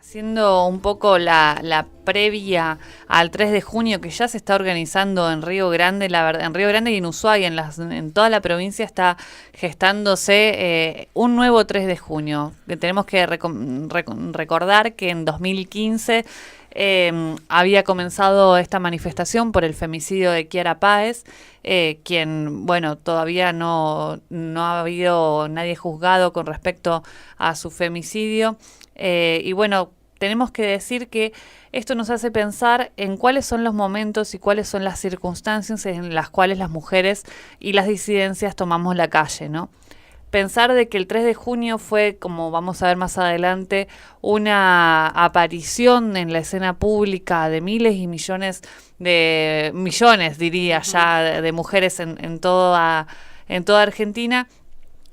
Haciendo un poco la previa al 3 de junio que ya se está organizando en Río Grande, la verdad, en Río Grande y en Ushuaia, en toda la provincia está gestándose un nuevo 3 de junio. Que tenemos que recordar que en 2015 había comenzado esta manifestación por el femicidio de Kiara Páez, quien, bueno, todavía no ha habido nadie juzgado con respecto a su femicidio. Y bueno, tenemos que decir que esto nos hace pensar en cuáles son los momentos y cuáles son las circunstancias en las cuales las mujeres y las disidencias tomamos la calle, ¿no? Pensar de que el 3 de junio fue, como vamos a ver más adelante, una aparición en la escena pública de miles y millones diría ya, de mujeres en toda Argentina,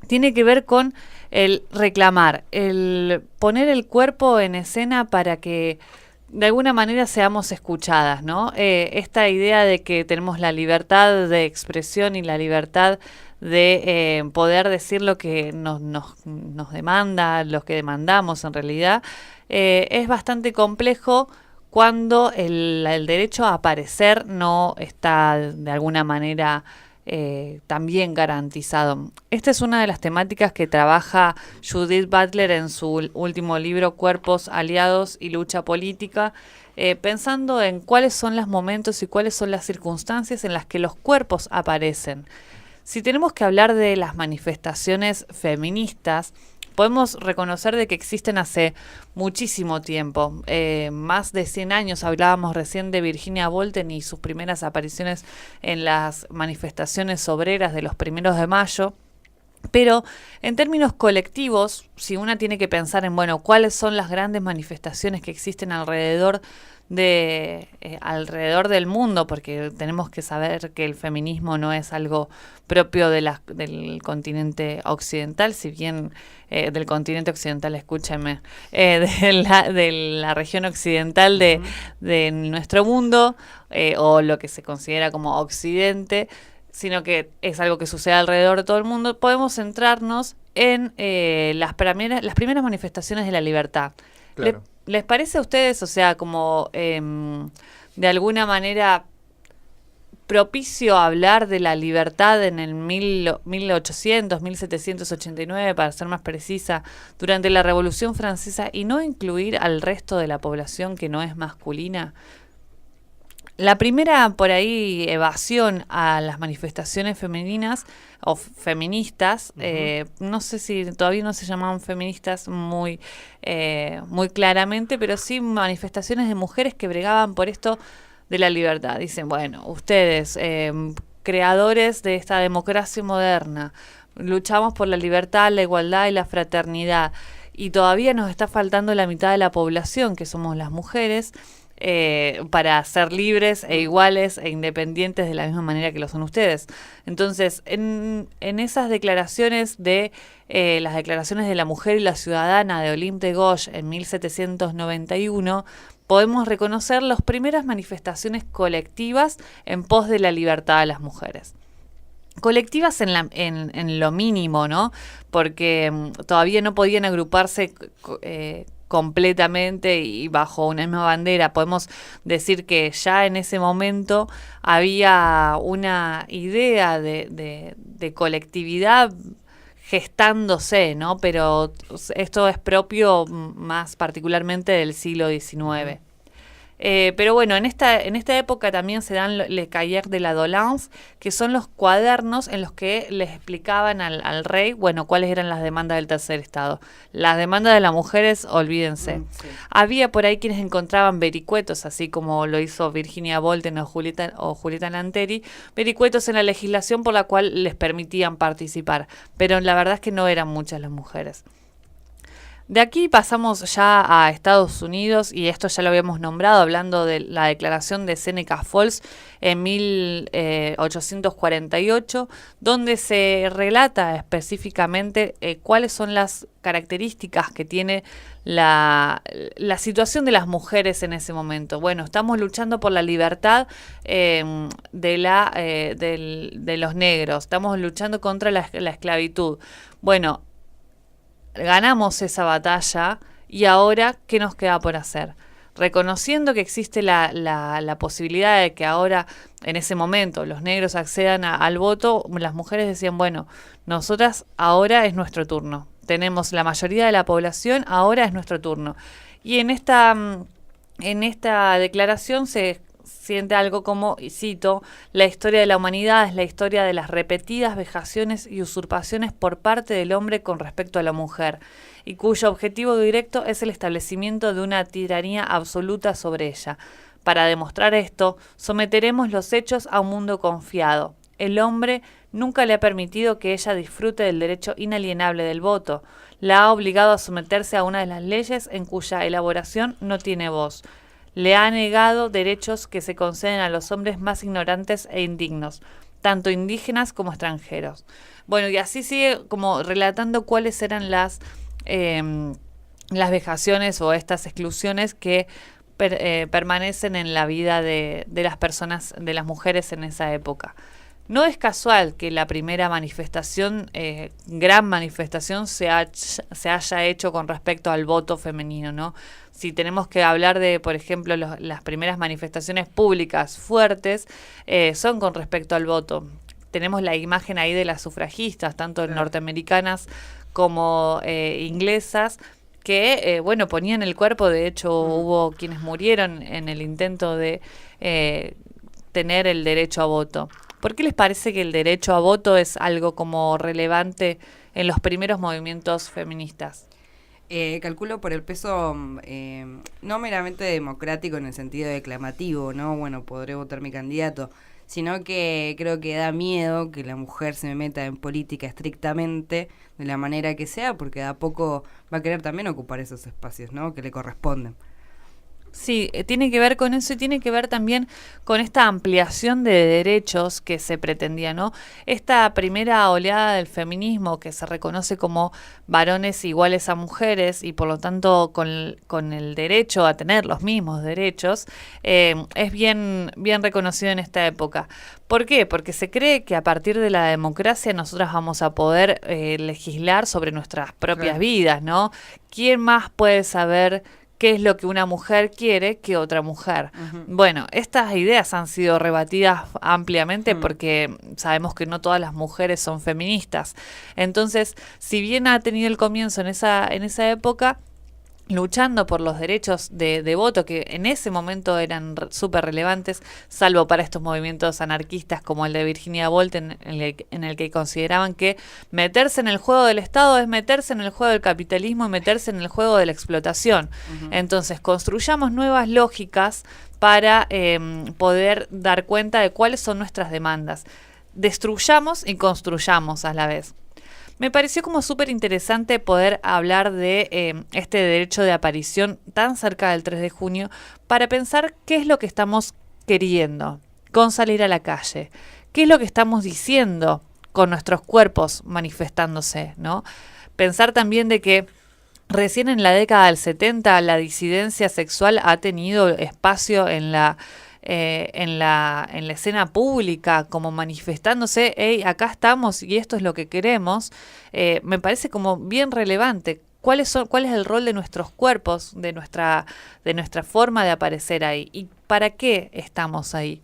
tiene que ver con el reclamar, el poner el cuerpo en escena para que de alguna manera seamos escuchadas, ¿no? Esta idea de que tenemos la libertad de expresión y la libertad de poder decir lo que nos demanda, los que demandamos en realidad, es bastante complejo cuando el derecho a aparecer no está de alguna manera también garantizado. Esta es una de las temáticas que trabaja Judith Butler en su último libro Cuerpos, Aliados y Lucha Política, pensando en cuáles son los momentos y cuáles son las circunstancias en las que los cuerpos aparecen. Si tenemos que hablar de las manifestaciones feministas, podemos reconocer de que existen hace muchísimo tiempo, más de 100 años. Hablábamos recién de Virginia Bolten y sus primeras apariciones en las manifestaciones obreras de los 1 de mayo. Pero en términos colectivos, si una tiene que pensar en, bueno, cuáles son las grandes manifestaciones que existen alrededor del mundo, porque tenemos que saber que el feminismo no es algo propio del continente occidental, si bien del continente occidental, escúchenme, de la región occidental de nuestro mundo, o lo que se considera como occidente, sino que es algo que sucede alrededor de todo el mundo. Podemos centrarnos en las primeras manifestaciones de la libertad. Claro. ¿Les parece a ustedes, o sea, como de alguna manera propicio hablar de la libertad en el 1789, para ser más precisa, durante la Revolución Francesa, y no incluir al resto de la población que no es masculina? La primera, por ahí, evasión a las manifestaciones femeninas o feministas, no sé si todavía no se llamaban feministas muy claramente, pero sí manifestaciones de mujeres que bregaban por esto de la libertad. Dicen, bueno, ustedes, creadores de esta democracia moderna, luchamos por la libertad, la igualdad y la fraternidad, y todavía nos está faltando la mitad de la población, que somos las mujeres, para ser libres e iguales e independientes de la misma manera que lo son ustedes. Entonces, en esas declaraciones las declaraciones de la mujer y la ciudadana de Olympe de Gouges en 1791, podemos reconocer las primeras manifestaciones colectivas en pos de la libertad de las mujeres. Colectivas en lo mínimo, ¿no? Porque todavía no podían agruparse completamente y bajo una misma bandera. Podemos decir que ya en ese momento había una idea de colectividad gestándose, ¿no? Pero esto es propio más particularmente del siglo XIX. Pero bueno, en esta época también se dan les cahiers de la Doléance, que son los cuadernos en los que les explicaban al rey, bueno, cuáles eran las demandas del tercer estado. Las demandas de las mujeres, olvídense. Sí. Había por ahí quienes encontraban vericuetos, así como lo hizo Virginia Bolten o Julieta Lanteri, vericuetos en la legislación por la cual les permitían participar, pero la verdad es que no eran muchas las mujeres. De aquí pasamos ya a Estados Unidos, y esto ya lo habíamos nombrado hablando de la declaración de Seneca Falls en 1848, donde se relata específicamente cuáles son las características que tiene la situación de las mujeres en ese momento. Bueno, estamos luchando por la libertad de los negros, estamos luchando contra la esclavitud. Bueno, ganamos esa batalla Y ahora, ¿qué nos queda por hacer? Reconociendo que existe la posibilidad de que ahora, en ese momento, los negros accedan al voto, las mujeres decían, bueno, nosotras ahora es nuestro turno. Tenemos la mayoría de la población, ahora es nuestro turno. Y en esta declaración se siente algo como, y cito, la historia de la humanidad es la historia de las repetidas vejaciones y usurpaciones por parte del hombre con respecto a la mujer, y cuyo objetivo directo es el establecimiento de una tiranía absoluta sobre ella. Para demostrar esto, someteremos los hechos a un mundo confiado. El hombre nunca le ha permitido que ella disfrute del derecho inalienable del voto. La ha obligado a someterse a una de las leyes en cuya elaboración no tiene voz. Le ha negado derechos que se conceden a los hombres más ignorantes e indignos, tanto indígenas como extranjeros. Bueno, y así sigue como relatando cuáles eran las vejaciones o estas exclusiones que permanecen en la vida de las personas, de las mujeres en esa época. No es casual que la primera manifestación, gran manifestación, se haya hecho con respecto al voto femenino, ¿no? Si tenemos que hablar de, por ejemplo, las primeras manifestaciones públicas fuertes, son con respecto al voto. Tenemos la imagen ahí de las sufragistas, tanto norteamericanas como inglesas, que, bueno, ponían el cuerpo. De hecho, hubo quienes murieron en el intento de tener el derecho a voto. ¿Por qué les parece que el derecho a voto es algo como relevante en los primeros movimientos feministas? Calculo por el peso no meramente democrático en el sentido declamativo, ¿no? Bueno, podré votar mi candidato, sino que creo que da miedo que la mujer se meta en política estrictamente de la manera que sea, porque de a poco va a querer también ocupar esos espacios, ¿no? Que le corresponden. Sí, tiene que ver con eso y tiene que ver también con esta ampliación de derechos que se pretendía, ¿no? Esta primera oleada del feminismo que se reconoce como varones iguales a mujeres y por lo tanto con el derecho a tener los mismos derechos, es bien reconocido en esta época. ¿Por qué? Porque se cree que a partir de la democracia nosotras vamos a poder legislar sobre nuestras propias vidas, ¿no? ¿Quién más puede saber qué es lo que una mujer quiere que otra mujer? Bueno, estas ideas han sido rebatidas ampliamente porque sabemos que no todas las mujeres son feministas. Entonces, si bien ha tenido el comienzo en esa época, luchando por los derechos de voto, que en ese momento eran súper relevantes, salvo para estos movimientos anarquistas como el de Virginia Woolf, en el que consideraban que meterse en el juego del Estado es meterse en el juego del capitalismo y meterse en el juego de la explotación. Entonces, construyamos nuevas lógicas para poder dar cuenta de cuáles son nuestras demandas. Destruyamos y construyamos a la vez. Me pareció como súper interesante poder hablar de este derecho de aparición tan cerca del 3 de junio para pensar qué es lo que estamos queriendo con salir a la calle, qué es lo que estamos diciendo con nuestros cuerpos manifestándose, ¿no? Pensar también de que recién en la década del 70 la disidencia sexual ha tenido espacio en la escena pública, como manifestándose, hey, acá estamos y esto es lo que queremos. Me parece como bien relevante. ¿Cuál es el rol de nuestros cuerpos, de nuestra forma de aparecer ahí? ¿Y para qué estamos ahí?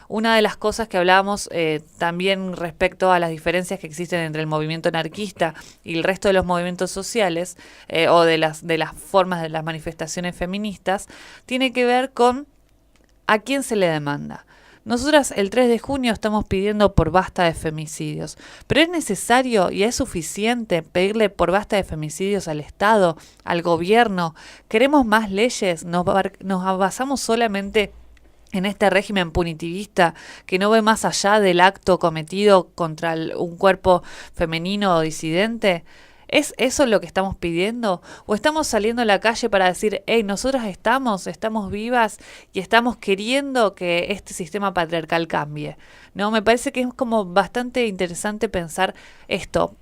Una de las cosas que hablábamos también respecto a las diferencias que existen entre el movimiento anarquista y el resto de los movimientos sociales, o de las formas de las manifestaciones feministas, tiene que ver con ¿a quién se le demanda? Nosotras el 3 de junio estamos pidiendo por basta de femicidios, pero es necesario y es suficiente pedirle por basta de femicidios al Estado, al gobierno. ¿Queremos más leyes? ¿Nos basamos solamente en este régimen punitivista que no ve más allá del acto cometido contra un cuerpo femenino o disidente? ¿Es eso lo que estamos pidiendo? ¿O estamos saliendo a la calle para decir, hey, nosotras estamos vivas y estamos queriendo que este sistema patriarcal cambie? No, me parece que es como bastante interesante pensar esto.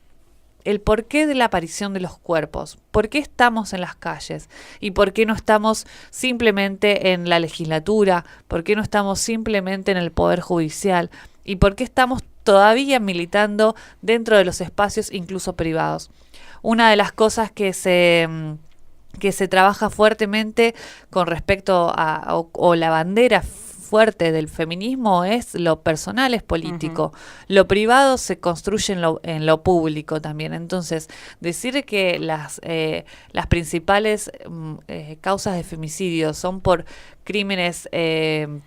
El porqué de la aparición de los cuerpos, por qué estamos en las calles y por qué no estamos simplemente en la legislatura, por qué no estamos simplemente en el poder judicial y por qué estamos todavía militando dentro de los espacios incluso privados. Una de las cosas que se que se trabaja fuertemente con respecto o la bandera fuerte del feminismo es lo personal, es político. Lo privado se construye en lo público también. Entonces, decir que las principales causas de femicidio son por crímenes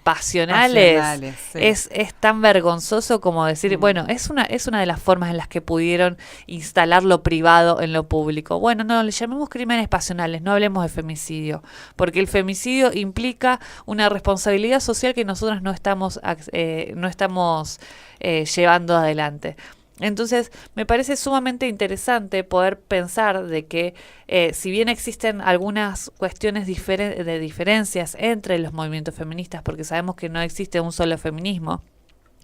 pasionales sí. es tan vergonzoso como decir, bueno, es una de las formas en las que pudieron instalar lo privado en lo público. Bueno, no, le llamemos crímenes pasionales, no hablemos de femicidio, porque el femicidio implica una responsabilidad social que nosotros no estamos llevando adelante. Entonces, me parece sumamente interesante poder pensar de que si bien existen algunas cuestiones de diferencias entre los movimientos feministas, porque sabemos que no existe un solo feminismo,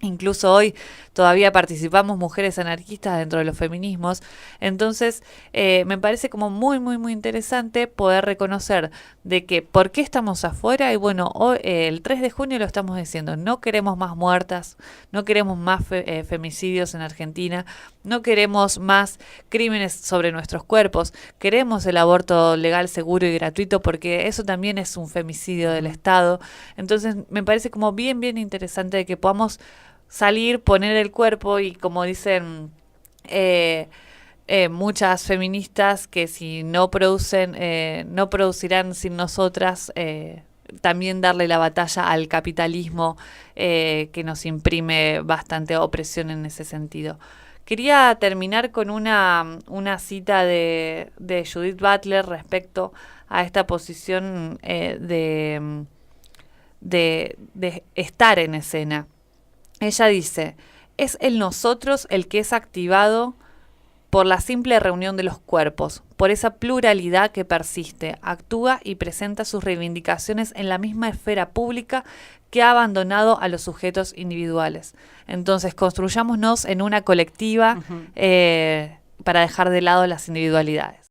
incluso hoy todavía participamos mujeres anarquistas dentro de los feminismos. Entonces me parece como muy, muy, muy interesante poder reconocer de que por qué estamos afuera. Y bueno, hoy, el 3 de junio lo estamos diciendo, no queremos más muertas, no queremos más femicidios en Argentina, no queremos más crímenes sobre nuestros cuerpos, queremos el aborto legal, seguro y gratuito, porque eso también es un femicidio del Estado. Entonces me parece como bien, bien interesante de que podamos salir, poner el cuerpo y, como dicen muchas feministas, que si no producen, no producirán sin nosotras, también darle la batalla al capitalismo que nos imprime bastante opresión en ese sentido. Quería terminar con una cita de Judith Butler respecto a esta posición de estar en escena. Ella dice, es el nosotros el que es activado por la simple reunión de los cuerpos, por esa pluralidad que persiste, actúa y presenta sus reivindicaciones en la misma esfera pública que ha abandonado a los sujetos individuales. Entonces, construyámonos en una colectiva para dejar de lado las individualidades.